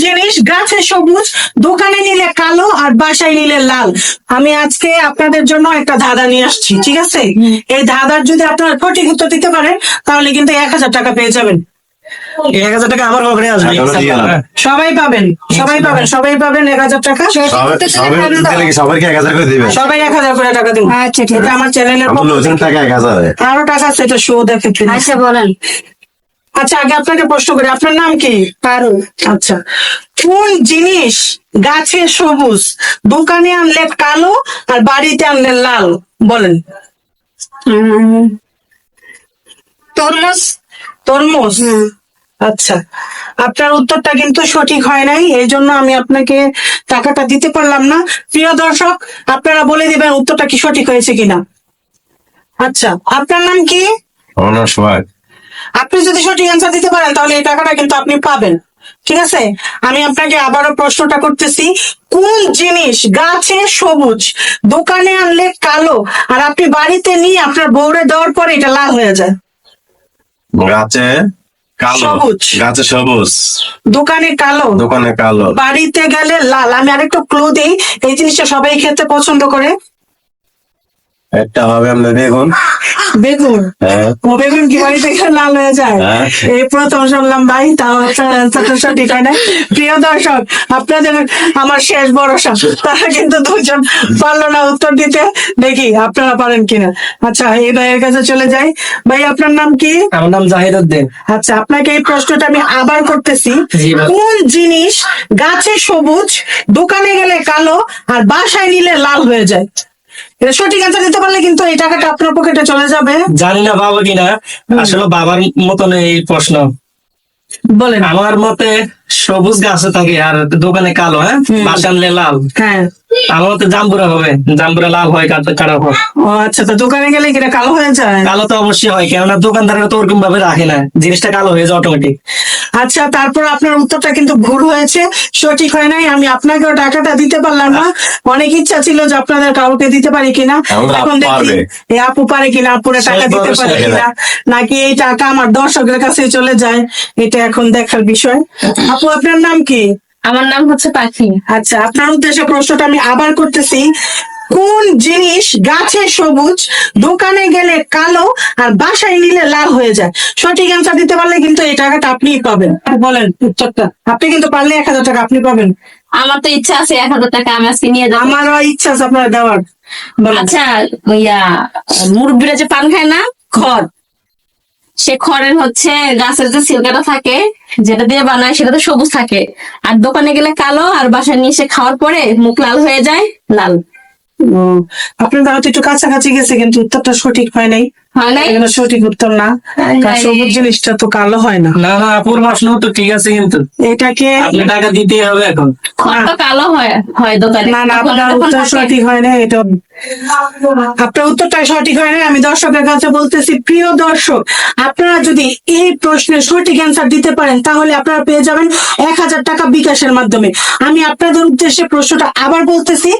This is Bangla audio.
জিনিস গাছে সবুজ, দোকানে নিলে কালো আর বাসায় নিলে লাল? আমি আজকে আপনাদের জন্য একটা ধাঁধা নিয়ে আসছি, ঠিক আছে? এই ধাঁধার যদি আপনারা সঠিক উত্তর দিতে পারেন তাহলে কিন্তু 1000 টাকা পেয়ে যাবেন। 1000 টাকা আমার ঘরে আসবে। সবাই পাবেন, সবাই পাবেন, সবাই পাবেন 1000 টাকা। সবাইকে 1000 করে দিবে। সবাই 1000 করে টাকা দিন। আচ্ছা ঠিক আছে। আমার চ্যানেলের টাকা 1000। আরো টাকা আছে, এটা শো দেখে। আচ্ছা বলেন। আচ্ছা, আগে আপনাকে প্রশ্ন করি, আপনার নাম কি? পারুল। আচ্ছা, কোন জিনিস গাছে সবুজ, দোকানে আনলে কালো আর বাড়িতে আনলে লাল? বলেন। তরমুজ। তরমুজ? আচ্ছা, আপনার উত্তরটা কিন্তু সঠিক হয় নাই, এই জন্য আমি আপনাকে টাকাটা দিতে পারলাম না। প্রিয় দর্শক, আপনারা বলে দিবেন উত্তরটা কি সঠিক হয়েছে কিনা। আচ্ছা, আপনার নাম কি? আমার নাম সোহাগ। আপনি যদি সঠিক অ্যান্সার দিতে পারেন তাহলে এই টাকাটা কিন্তু আপনি পাবেন, ঠিক আছে? আমি আপনাকে আবারও প্রশ্নটা করতেছি, কোন জিনিস গাছে সবুজ, দোকানে আনলে কালো আর আপনি বাড়িতে নিয়ে আপনার বউরে দেওয়ার পরে এটা লাল হয়ে যায়? গাছে কালো। সবুজ। গাছে সবুজ, দোকানে কালো, দোকানে কালো, বাড়িতে গেলে লাল। আমি আরেকটু ক্লু দিই, এই জিনিসটা সবাই খেতে পছন্দ করে। একটা হবে আপনার বেগুন। বেগুন? হ্যাঁ। ও, বেগুন কি বাড়িতে গেলে লাল হয়ে যায়? হ্যাঁ। এই প্রথম শুনলাম ভাই, তাও অ্যান্সারটা সঠিক হয় না। প্রিয় দর্শক, আপনাদের আমার শেষ ভরসা, তারা কিন্তু দুজন পারলো না উত্তর দিতে। দেখি আপনারা পারেন কিনা। আচ্ছা, এই ভাইয়ের কাছে চলে যাই। ভাই, আপনার নাম কি? আমার নাম জাহিদ উদ্দিন। আচ্ছা, আপনাকে এই প্রশ্নটা আমি আবার করতেছি, জি ভাই। কোন জিনিস গাছে সবুজ, দোকানে গেলে কালো আর বাসায় নিলে লাল হয়ে যায়? এটা সঠিক অ্যান্সার দিতে পারলে কিন্তু এই টাকাটা আপনার পকেটে চলে যাবে। জানি না বাবা কিনা, আসলে বাবার মতন এই প্রশ্ন। বলেন। আমার মতে সবুজ গাছে থাকে আর দোকানে কালো, হ্যাঁ, বাসা আনলে লাল। হ্যাঁ। আমার মতে জাম্বুরা হবে, জাম্বুরা লাল হয় কাটার পর। ও আচ্ছা, তো দোকানে গেলে কি এটা কালো হয়ে যায়? কালো তো অবশ্যই হয়, কেননা দোকানদাররা তো ওরকম ভাবে রাখে না, জিনিসটা কালো হয়ে যায় অটোমেটিক। আচ্ছা, তারপর আপনার উত্তরটা কিন্তু ভুল হয়েছে, সঠিক হয় নাই। আমি আপনাকেও টাকাটা দিতে পারলাম না। অনেক ইচ্ছা ছিল যে আপনাদের কাউকে দিতে পারি কিনা। আমাদের এখন আপু দেখি পারবে। এই আপু পারে কিনা, আপুরে টাকা শেষ দিতে ভরসা পারে এরা। কিনা, নাকি এই টাকা আমার দর্শকের কাছে চলে যায়, এটা এখন দেখার বিষয়। আপু, আপনার নাম কি? আমার নাম হচ্ছে পাখি। আচ্ছা, আপনার উদ্দেশ্যে প্রশ্নটা আমি আবার করতেছি, কোন জিনিস গাছে সবুজ, দোকানে গেলে কালো আর বাসায় নিলে লাল হয়ে যায়? সঠিক অ্যান্সার দিতে পারলে কিন্তু এই টাকাটা আপনিই পাবেন। বলেন উত্তরটা। আপনি কিন্তু পারলে 1000 টাকা আপনি পাবেন। আমার তো ইচ্ছা আছে 1000 টাকা আমি আজকে নিয়ে যাবো। আমারও ইচ্ছা আছে আপনার দেওয়ার। বলেন। আচ্ছা, মুরব্বীরা যে পান খায় না, খড়, সে খড়ের হচ্ছে গাছের যে ছিলকাটা থাকে, যেটা দিয়ে বানায় সেটা তো সবুজ থাকে, আর দোকানে গেলে কালো, আর বাসায় নিয়ে এসে খাওয়ার পরে মুখ লাল হয়ে যায়, লাল। আপনার হয়তো একটু কাছাকাছি গেছে, কিন্তু উত্তরটা সঠিক হয় নাই। হয় নাই? এগুলো সঠিক উত্তর না, কারণ সবুজ জিনিসটা তো কালো হয় না। না না, আপুর প্রশ্ন তো ঠিক আছে, কিন্তু এটাকে আপনি টাকা দিতেই হবে এখন। খড় তো কালো হয় হয় দোকানে। না না, তখন আপনার যখন উত্তর থাকে- সঠিক হয় না, এটা আপনার উত্তরটা সঠিক হয় না। আমি দর্শকের কাছে বলতেছি, প্রিয় দর্শক, আপনারা যদি এই প্রশ্নের সঠিক অ্যান্সার দিতে পারেন তাহলে আপনারা পেয়ে যাবেন 1000 টাকা বিকাশের মাধ্যমে। আমি আপনাদের উদ্দেশ্যে প্রশ্নটা আবার বলতেছি,